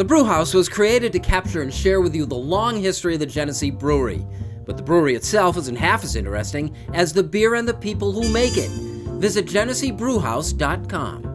The Brewhouse was created to capture and share with you the long history of the Genesee Brewery, but the brewery itself isn't half as interesting as the beer and the people who make it. Visit GeneseeBrewhouse.com.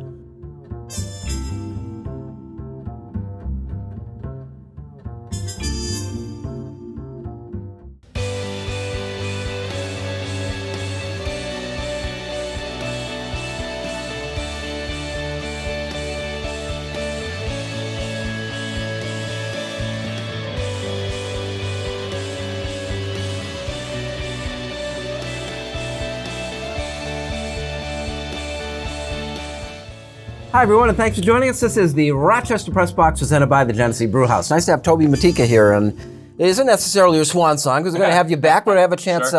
Hi, everyone, and thanks for joining us. This is the Rochester Press Box presented by the Genesee Brewhouse. Nice to have Toby Motyka here, and it isn't necessarily your swan song because we're going to have you back. We're going to have a chance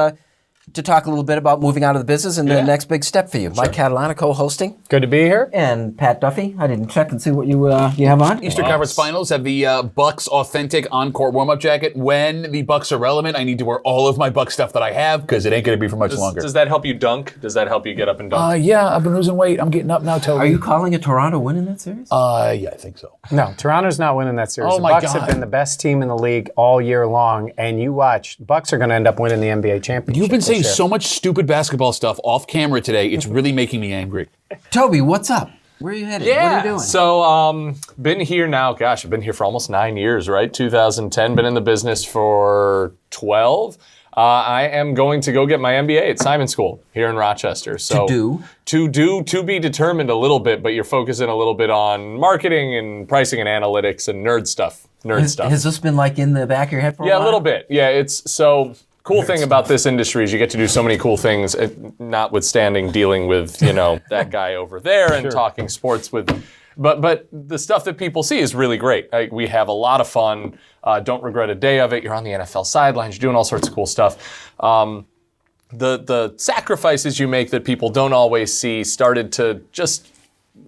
to talk a little bit about moving out of the business and the next big step for you. Mike Catalana co-hosting. Good to be here. And Pat Duffy. I didn't check and see what you have on. Eastern Conference Finals have the Bucks authentic on-court warm-up jacket. When the Bucks are relevant, I need to wear all of my Bucks stuff that I have because it ain't going to be for much longer. Does that help you dunk? Does that help you get up and dunk? Yeah, I've been losing weight. I'm getting up now, Toby. Are you calling a Toronto win in that series? Yeah, I think so. No, Toronto's not winning that series. Oh, the my Bucks God. have been the best team in the league all year long, and you watch, the Bucks are going to end up winning the NBA championship. You've been saying this year. so much stupid basketball stuff off camera today. It's really making me angry. Toby, what's up? Where are you headed? What are you doing? So, been here now, gosh, I've been here for almost 9 years, right? 2010, been in the business for 12. I am going to go get my MBA at Simon School here in Rochester. So to be determined a little bit, but you're focusing a little bit on marketing and pricing and analytics and nerd stuff. Has this been like in the back of your head for a while? Yeah, a little bit. Yeah, it's so cool thing about this industry is you get to do so many cool things, notwithstanding dealing with, that guy over there and talking sports with. But the stuff that people see is really great. We have a lot of fun. Don't regret a day of it. You're on the NFL sidelines. You're doing all sorts of cool stuff. The sacrifices you make that people don't always see started to just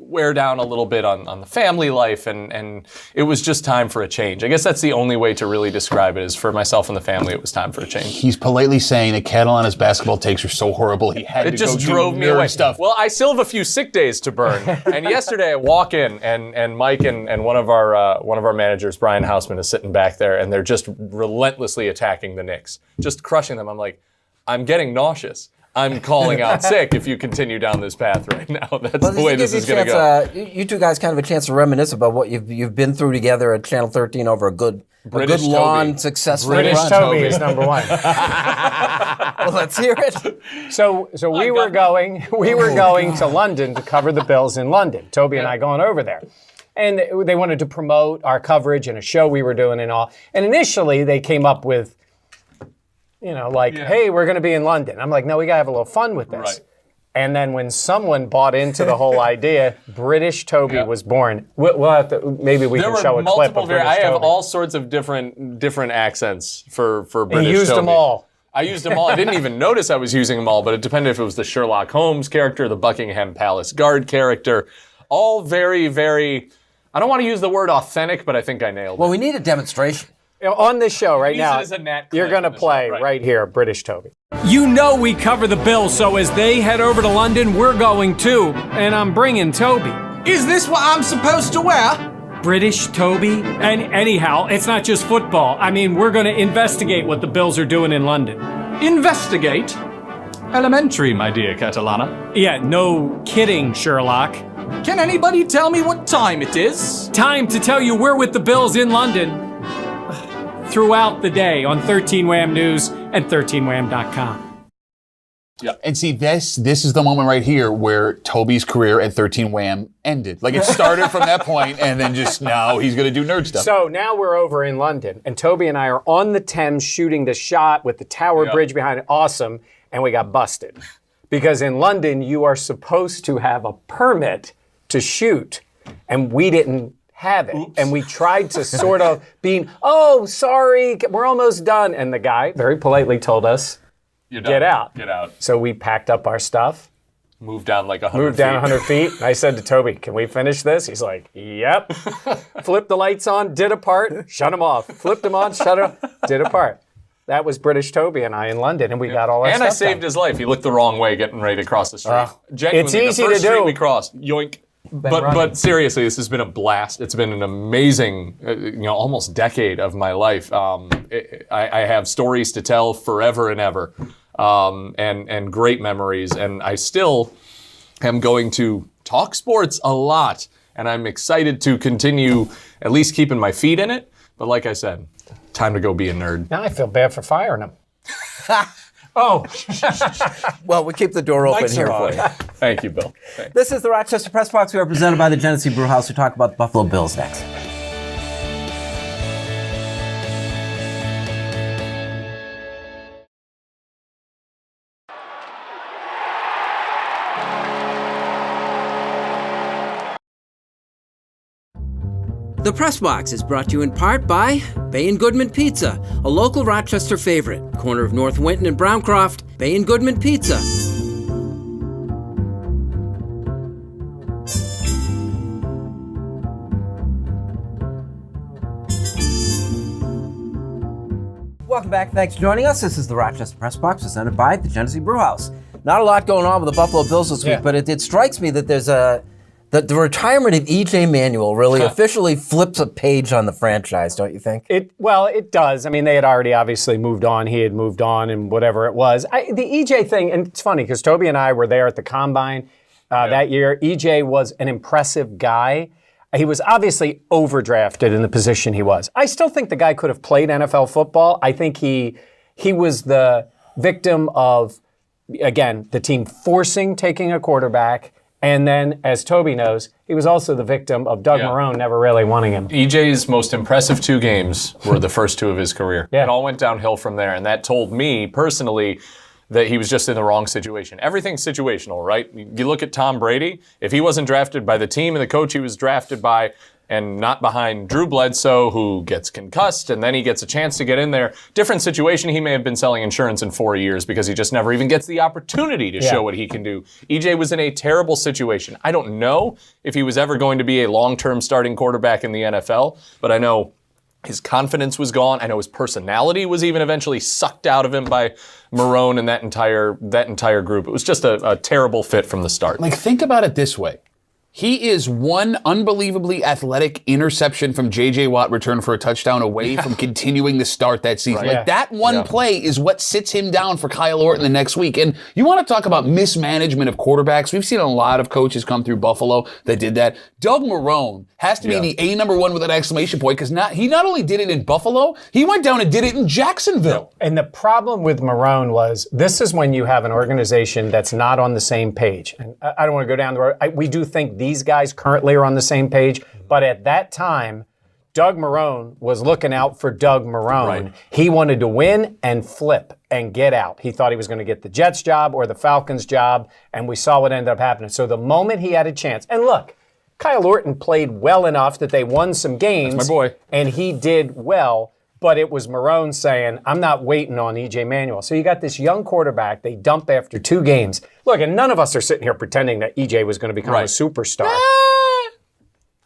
wear down a little bit on the family life, and it was just time for a change. I guess that's the only way to really describe it, is for myself and the family, it was time for a change. He's politely saying that Catalana's basketball takes are so horrible he had to It just go drove do me nerd away. stuff. Well, I still have a few sick days to burn. And yesterday I walk in and Mike and one of our managers, Brian Hausman, is sitting back there, and they're just relentlessly attacking the Knicks, just crushing them. I'm like, I'm getting nauseous. I'm calling out sick if you continue down this path right now. That's the way this is going to go. You two guys kind of a chance to reminisce about what you've been through together at Channel 13 over a good long, successful British run. Toby is number one. Well, let's hear it. So we were going to London to cover the Bills in London. Toby and I going over there. And they wanted to promote our coverage and a show we were doing and all. And initially they came up with, hey, we're going to be in London. I'm like, no, we got to have a little fun with this. Right. And then when someone bought into the whole idea, British Toby was born. We'll have to, maybe we can show a clip of British I have Toby. all sorts of different accents for British And used Toby. them all. I used them all. I didn't even notice I was using them all, but it depended if it was the Sherlock Holmes character, the Buckingham Palace guard character. All very, very, I don't want to use the word authentic, but I think I nailed it. Well, we need a demonstration. On this show right Use now, it as a Nat you're clip going to in the play show, right. right here, British Toby. You know we cover the Bills, so as they head over to London, we're going too. And I'm bringing Toby. Is this what I'm supposed to wear? British Toby? And anyhow, it's not just football. I mean, we're going to investigate what the Bills are doing in London. Investigate? Elementary, my dear Catalana. Yeah, no kidding, Sherlock. Can anybody tell me what time it is? Time to tell you we're with the Bills in London throughout the day on 13 WHAM News and 13wham.com. Yeah. And see, this is the moment right here where Toby's career at 13 Wham ended. Like, it started from that point, and then just now he's going to do nerd stuff. So now we're over in London, and Toby and I are on the Thames shooting the shot with the Tower Bridge behind it. Awesome. And we got busted. Because in London, you are supposed to have a permit to shoot, and we didn't have it. Oops. And we tried to sort of sorry, we're almost done. And the guy very politely told us, get out. Get out. So we packed up our stuff. Moved down like 100 Moved down 100 feet. And I said to Toby, can we finish this? He's like, yep. Flipped the lights on, did a part, shut them off. Flipped them on, shut them, did a part. That was British Toby and I in London, and we got all our stuff And I saved done. his life. He looked the wrong way getting ready to cross the street. Genuinely, it's easy the first to do. street we crossed, yoink. But seriously, this has been a blast. It's been an amazing, almost decade of my life. I have stories to tell forever and ever, and great memories. And I still am going to talk sports a lot, and I'm excited to continue at least keeping my feet in it. But like I said, time to go be a nerd. Now I feel bad for firing him. Oh. Well, we keep the door open here for you. Thank you, Bill. Thanks. This is the Rochester Press Box. We are presented by the Genesee Brew House. We talk about the Buffalo Bills next. The Press Box is brought to you in part by Bay & Goodman Pizza, a local Rochester favorite. Corner of North Winton and Browncroft, Bay & Goodman Pizza. Welcome back. Thanks for joining us. This is the Rochester Press Box presented by the Genesee Brew House. Not a lot going on with the Buffalo Bills this week, but it strikes me that there's the retirement of EJ Manuel really officially flips a page on the franchise, don't you think? It does. I mean, they had already obviously moved on. He had moved on, and whatever it was. The EJ thing, and it's funny because Toby and I were there at the Combine that year. EJ was an impressive guy. He was obviously overdrafted in the position he was. I still think the guy could have played NFL football. I think he was the victim of, again, the team forcing taking a quarterback. And then, as Toby knows, he was also the victim of Doug Marrone never really wanting him. EJ's most impressive 2 games were the first 2 of his career. It all went downhill from there, and that told me personally that he was just in the wrong situation. Everything's situational, right? You look at Tom Brady. If he wasn't drafted by the team and the coach he was drafted by, and not behind Drew Bledsoe, who gets concussed, and then he gets a chance to get in there. Different situation. He may have been selling insurance in 4 years because he just never even gets the opportunity to show what he can do. EJ was in a terrible situation. I don't know if he was ever going to be a long-term starting quarterback in the NFL, but I know his confidence was gone. I know his personality was even eventually sucked out of him by Marrone and that entire group. It was just a terrible fit from the start. Like, think about it this way. He is one unbelievably athletic interception from J.J. Watt return for a touchdown away from continuing to start that season. Like, that one play is what sits him down for Kyle Orton the next week. And you want to talk about mismanagement of quarterbacks. We've seen a lot of coaches come through Buffalo that did that. Doug Marrone has to be the A number one with an exclamation point because he not only did it in Buffalo, he went down and did it in Jacksonville. And the problem with Marrone was this is when you have an organization that's not on the same page. And I don't want to go down the road. We do think these guys currently are on the same page, but at that time, Doug Marrone was looking out for Doug Marrone. Right. He wanted to win and flip and get out. He thought he was going to get the Jets job or the Falcons job, and we saw what ended up happening. So the moment he had a chance, and look, Kyle Orton played well enough that they won some games. That's my boy. And he did well, but it was Marrone saying, I'm not waiting on EJ Manuel. So you got this young quarterback they dump after 2 games. Look, and none of us are sitting here pretending that EJ was going to become a superstar.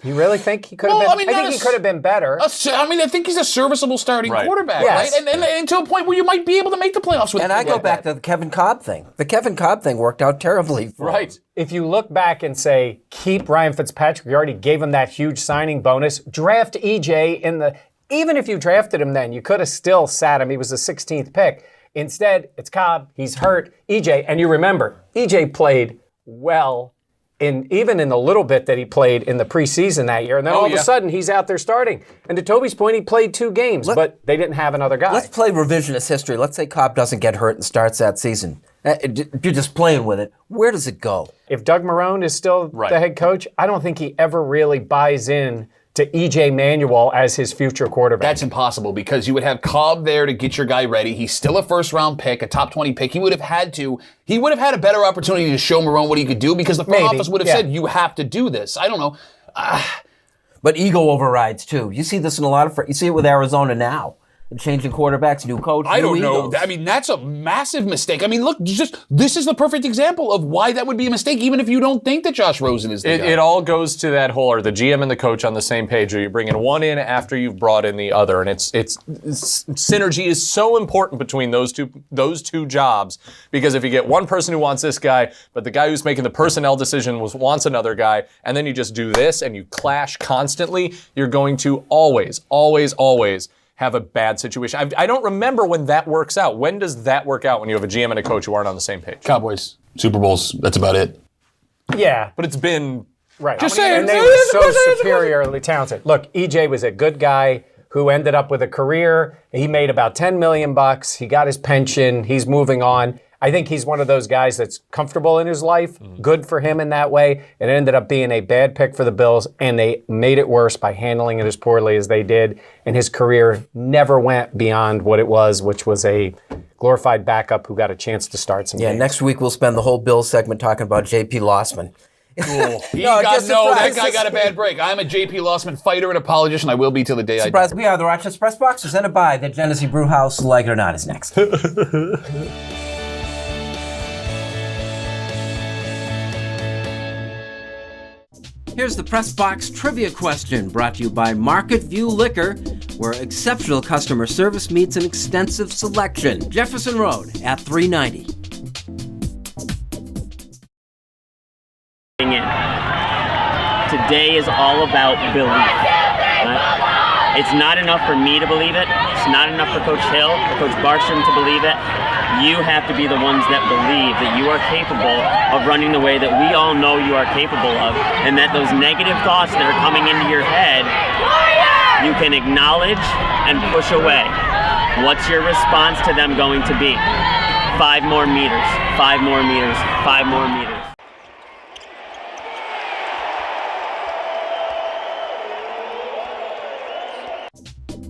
You really think he could have been? I think he could have been better. I think he's a serviceable starting quarterback, right? And to a point where you might be able to make the playoffs with him. And I go back to the Kevin Cobb thing. The Kevin Cobb thing worked out terribly for him. If you look back and say, keep Ryan Fitzpatrick, you already gave him that huge signing bonus, draft EJ even if you drafted him then, you could have still sat him. He was the 16th pick. Instead, it's Cobb, he's hurt, EJ, and you remember, EJ played well even in the little bit that he played in the preseason that year, and then all of a sudden he's out there starting. And to Toby's point, he played 2 games, but they didn't have another guy. Let's play revisionist history. Let's say Cobb doesn't get hurt and starts that season. You're just playing with it. Where does it go? If Doug Marrone is still the head coach, I don't think he ever really buys in to EJ Manuel as his future quarterback. That's impossible because you would have Cobb there to get your guy ready. He's still a first-round pick, a top 20 pick. He would have had a better opportunity to show Marrone what he could do because the front office would have said, you have to do this. I don't know. But ego overrides too. You see this in you see it with Arizona now. changing quarterbacks, new coach. I don't know. Eagles. I mean, that's a massive mistake. I mean, look, this is the perfect example of why that would be a mistake, even if you don't think that Josh Rosen is the guy. It all goes to that whole, are the GM and the coach on the same page, or you're bringing one in after you've brought in the other, and it's synergy is so important between those two jobs, because if you get one person who wants this guy, but the guy who's making the personnel decision wants another guy, and then you just do this and you clash constantly, you're going to always have a bad situation. I don't remember when that works out. When does that work out when you have a GM and a coach who aren't on the same page? Cowboys, Super Bowls, that's about it. Yeah. But it's been... Right. Just saying. And they were so superiorly talented. Look, EJ was a good guy who ended up with a career. He made about $10 million. He got his pension. He's moving on. I think he's one of those guys that's comfortable in his life. Good for him in that way. It ended up being a bad pick for the Bills, and they made it worse by handling it as poorly as they did. And his career never went beyond what it was, which was a glorified backup who got a chance to start some games. Next week we'll spend the whole Bills segment talking about J.P. Lossman. Cool. No, that guy got a bad break. I'm a J.P. Lossman fighter and apologist, and I will be till the day I die. We are the Rochester Press Box, presented by the Genesee Brew House. Like it or not is next. Here's the Press Box Trivia question, brought to you by Market View Liquor, where exceptional customer service meets an extensive selection. Jefferson Road at 390. Today is all about belief. Right? It's not enough for me to believe it. It's not enough for Coach Hill or Coach Barstrom to believe it. You have to be the ones that believe that you are capable of running the way that we all know you are capable of, and that those negative thoughts that are coming into your head, you can acknowledge and push away. What's your response to them going to be? 5 more meters, 5 more meters, 5 more meters.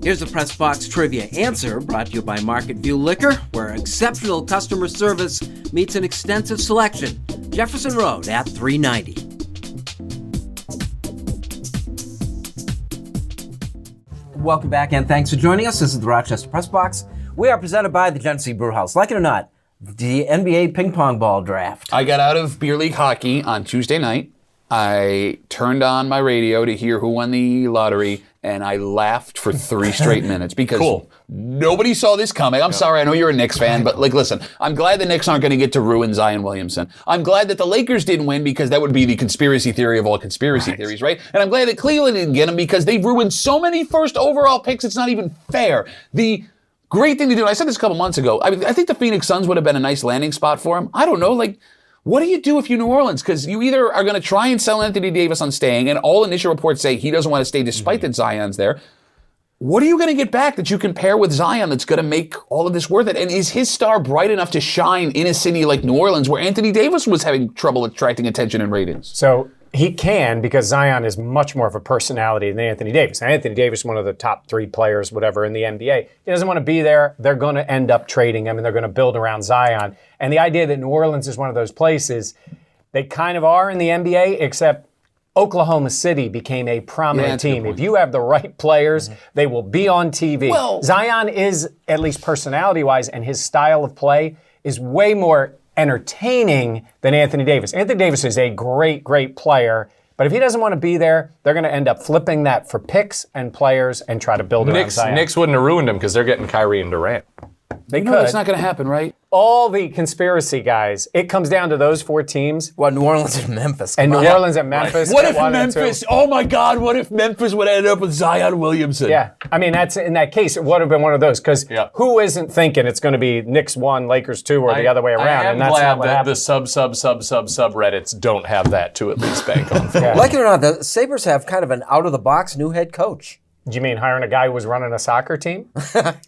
Here's the Press Box Trivia answer, brought to you by Market View Liquor, where exceptional customer service meets an extensive selection. Jefferson Road at 390. Welcome back, and thanks for joining us. This is the Rochester Press Box. We are presented by the Genesee Brew House. Like it or not, the NBA ping pong ball draft. I got out of beer league hockey on Tuesday night. I turned on my radio to hear who won the lottery, and I laughed for 3 straight minutes because nobody saw this coming. I'm sorry, I know you're a Knicks fan, but listen, I'm glad the Knicks aren't going to get to ruin Zion Williamson. I'm glad that the Lakers didn't win because that would be the conspiracy theory of all conspiracy theories, right? And I'm glad that Cleveland didn't get him because they've ruined so many first overall picks, it's not even fair. The great thing to do, and I said this a couple months ago, I think the Phoenix Suns would have been a nice landing spot for him. I don't know, what do you do if you're New Orleans? Because you either are going to try and sell Anthony Davis on staying, and all initial reports say he doesn't want to stay despite that Zion's there. What are you going to get back that you can pair with Zion that's going to make all of this worth it? And is his star bright enough to shine in a city like New Orleans where Anthony Davis was having trouble attracting attention and ratings? So he can, because Zion is much more of a personality than Anthony Davis. Anthony Davis is one of the top 3 players, whatever, in the NBA. He doesn't want to be there. They're going to end up trading him, and they're going to build around Zion. And the idea that New Orleans is one of those places, they kind of are in the NBA, except Oklahoma City became a prominent team. If you have the right players, they will be on TV. Well, Zion is, at least personality-wise, and his style of play is way more entertaining than Anthony Davis. Anthony Davis is a great, great player, but if he doesn't want to be there, they're going to end up flipping that for picks and players and try to build around Zion. Knicks wouldn't have ruined him because they're getting Kyrie and Durant. They could. That's not going to happen, right? All the conspiracy guys, it comes down to those 4 teams. Well, New Orleans and Memphis. And New Orleans and Memphis. What if Memphis, oh my God, what if Memphis would end up with Zion Williamson? Yeah, I mean, that's in that case, it would have been one of those, because who isn't thinking it's going to be Knicks 1, Lakers 2, or the other way around? I'm glad that the subreddits don't have that to at least bank on. Like it or not, the Sabres have kind of an out-of-the-box new head coach. Do you mean hiring a guy who was running a soccer team?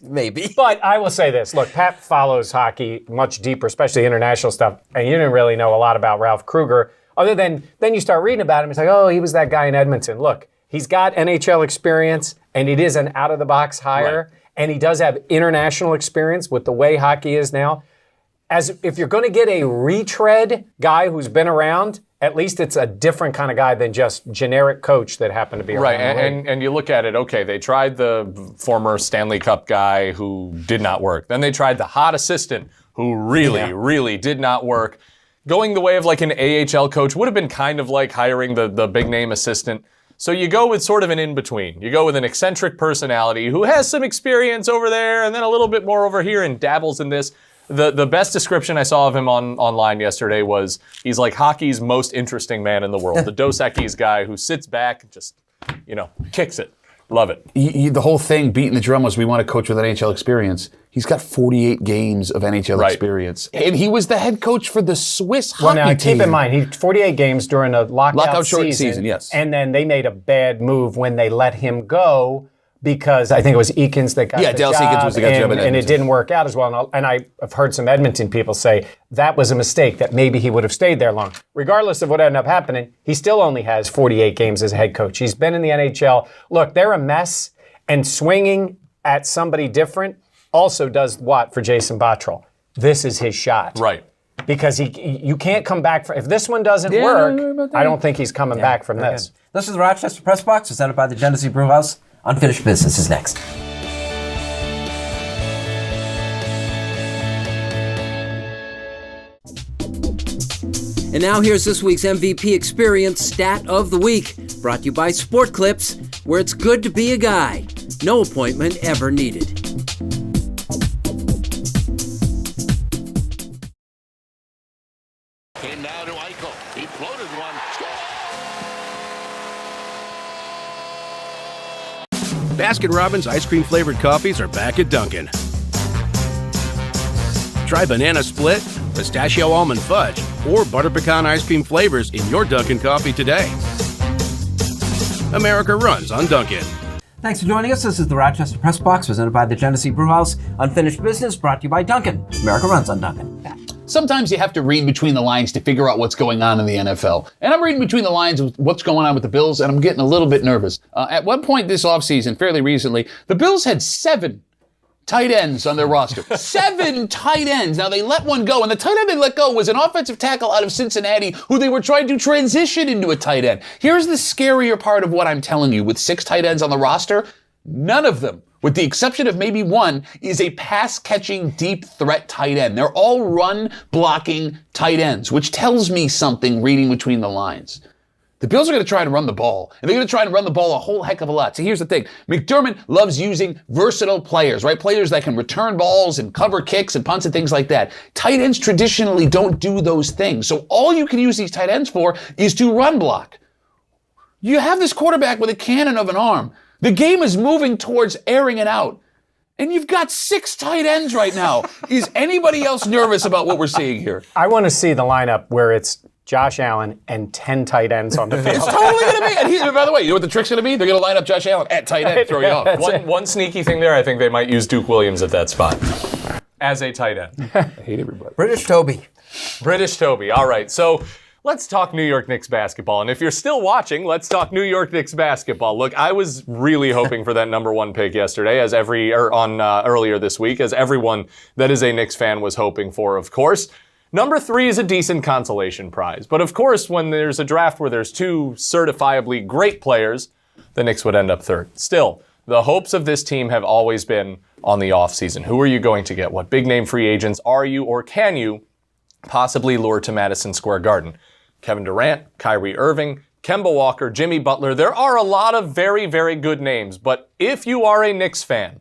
Maybe. But I will say this. Look, Pat follows hockey much deeper, especially international stuff, and you didn't really know a lot about Ralph Kruger, other than then you start reading about him. It's like, oh, he was that guy in Edmonton. Look, he's got NHL experience, and it is an out-of-the-box hire, and he does have international experience with the way hockey is now. as if you're going to get a retread guy who's been around, at least it's a different kind of guy than just generic coach that happened to be around. Right, and you look at it, okay, they tried the former Stanley Cup guy who did not work. Then they tried the hot assistant who really did not work. Going the way of like an AHL coach would have been kind of like hiring the big name assistant. So you go with sort of an in-between. You go with an eccentric personality who has some experience over there and then a little bit more over here and dabbles in this. The best description I saw of him online yesterday was he's like hockey's most interesting man in the world. The Dos Equis guy who sits back and just, kicks it. Love it. The whole thing, beating the drum, was we want a coach with NHL experience. He's got 48 games of NHL experience. And he was the head coach for the Swiss hockey team. Keep in mind, he 48 games during a lockout short season. season, yes. And then they made a bad move when they let him go because I think it was Eakins that got the Dallas job. Eakins was the guy job in and it didn't work out as well. And I've heard some Edmonton people say that was a mistake, that maybe he would have stayed there long. Regardless of what ended up happening, he still only has 48 games as a head coach. He's been in the NHL. Look, they're a mess, and swinging at somebody different also does what for Jason Botterill? This is his shot. Right. Because you can't come back if this one doesn't work. I don't think he's coming back from this. This is the Rochester Press Box, presented by the Genesee Brewhouse. Unfinished Business is next. And now here's this week's MVP Experience Stat of the Week, brought to you by Sport Clips, where it's good to be a guy. No appointment ever needed. Came now to Eichel. He floated one. Baskin-Robbins ice cream flavored coffees are back at Dunkin'. Try banana split, pistachio almond fudge, or butter pecan ice cream flavors in your Dunkin' coffee today. America runs on Dunkin'. Thanks for joining us. This is the Rochester Press Box, presented by the Genesee Brewhouse. Unfinished Business, brought to you by Dunkin'. America runs on Dunkin'. Sometimes you have to read between the lines to figure out what's going on in the NFL. And I'm reading between the lines of what's going on with the Bills, and I'm getting a little bit nervous. At one point this offseason, fairly recently, the Bills had 7 tight ends on their roster. 7 tight ends. Now, they let one go, and the tight end they let go was an offensive tackle out of Cincinnati who they were trying to transition into a tight end. Here's the scarier part of what I'm telling you. With 6 tight ends on the roster, none of them, with the exception of maybe one, is a pass-catching deep threat tight end. They're all run-blocking tight ends, which tells me something reading between the lines. The Bills are going to try to run the ball, and they're going to try to run the ball a whole heck of a lot. So here's the thing. McDermott loves using versatile players, right? Players that can return balls and cover kicks and punts and things like that. Tight ends traditionally don't do those things. So all you can use these tight ends for is to run block. You have this quarterback with a cannon of an arm. The game is moving towards airing it out. And you've got 6 tight ends right now. Is anybody else nervous about what we're seeing here? I want to see the lineup where it's Josh Allen and 10 tight ends on the field. It's totally going to be. And by the way, you know what the trick's going to be? They're going to line up Josh Allen at tight end, throw you off. One sneaky thing there, I think they might use Duke Williams at that spot as a tight end. I hate everybody. British Toby. British Toby. All right. So let's talk New York Knicks basketball. And if you're still watching, let's talk New York Knicks basketball. Look, I was really hoping for that number 1 pick yesterday, earlier this week, as everyone that is a Knicks fan was hoping for, of course. Number 3 is a decent consolation prize. But of course, when there's a draft where there's 2 certifiably great players, the Knicks would end up 3rd. Still, the hopes of this team have always been on the offseason. Who are you going to get? What big name free agents are you or can you possibly lure to Madison Square Garden? Kevin Durant, Kyrie Irving, Kemba Walker, Jimmy Butler. There are a lot of very, very good names. But if you are a Knicks fan,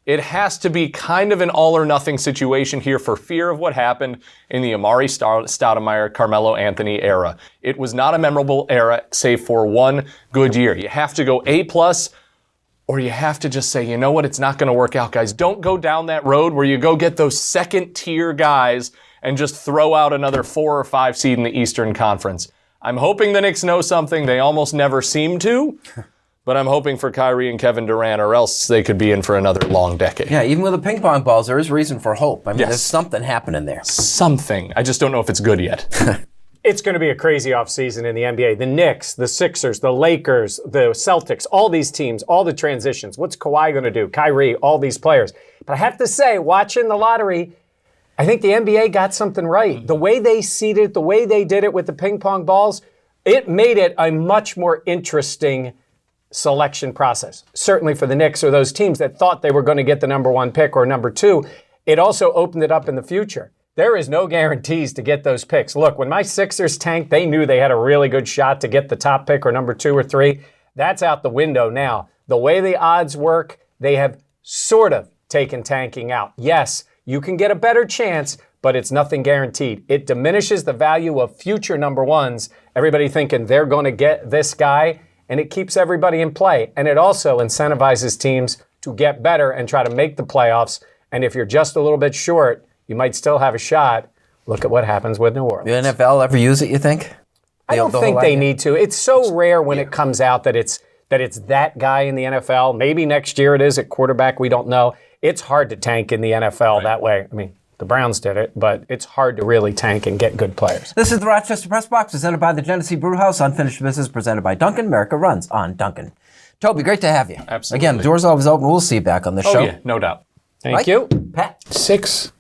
it has to be kind of an all-or-nothing situation here for fear of what happened in the Amari Stoudemire, Carmelo Anthony era. It was not a memorable era, save for one good year. You have to go A+, or you have to just say, you know what, it's not going to work out, guys. Don't go down that road where you go get those second-tier guys and just throw out another 4 or 5 seed in the Eastern Conference. I'm hoping the Knicks know something. They almost never seem to. But I'm hoping for Kyrie and Kevin Durant, or else they could be in for another long decade. Yeah, even with the ping pong balls, there is reason for hope. I mean, There's something happening there. Something. I just don't know if it's good yet. It's going to be a crazy offseason in the NBA. The Knicks, the Sixers, the Lakers, the Celtics, all these teams, all the transitions. What's Kawhi going to do? Kyrie, all these players. But I have to say, watching the lottery, I think the NBA got something right. The way they seeded, the way they did it with the ping pong balls, it made it a much more interesting selection process. Certainly for the Knicks or those teams that thought they were going to get the number 1 pick or number 2. It also opened it up in the future. There is no guarantees to get those picks. Look, when my Sixers tanked, they knew they had a really good shot to get the top pick or number 2 or 3. That's out the window now. The way the odds work, they have sort of taken tanking out. Yes, you can get a better chance, but it's nothing guaranteed. It diminishes the value of future number 1s, everybody thinking they're going to get this guy, and it keeps everybody in play. And it also incentivizes teams to get better and try to make the playoffs. And if you're just a little bit short, you might still have a shot. Look at what happens with New Orleans. The NFL ever use it, you think? I don't think they need to. It's so rare when it comes out that it's that guy in the NFL. Maybe next year it is at quarterback. We don't know. It's hard to tank in the NFL that way. I mean, the Browns did it, but it's hard to really tank and get good players. This is the Rochester Press Box, presented by the Genesee Brewhouse. Unfinished Business, presented by Dunkin'. America runs on Dunkin'. Toby, great to have you. Absolutely. Again, the door's always open. We'll see you back on the show. Oh, yeah, no doubt. Thank you. Pat? 6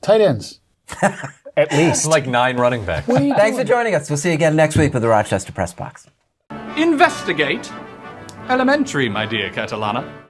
tight ends. At least. Like 9 running backs. Thanks for joining us. We'll see you again next week with the Rochester Press Box. Investigate. Elementary, my dear Catalana.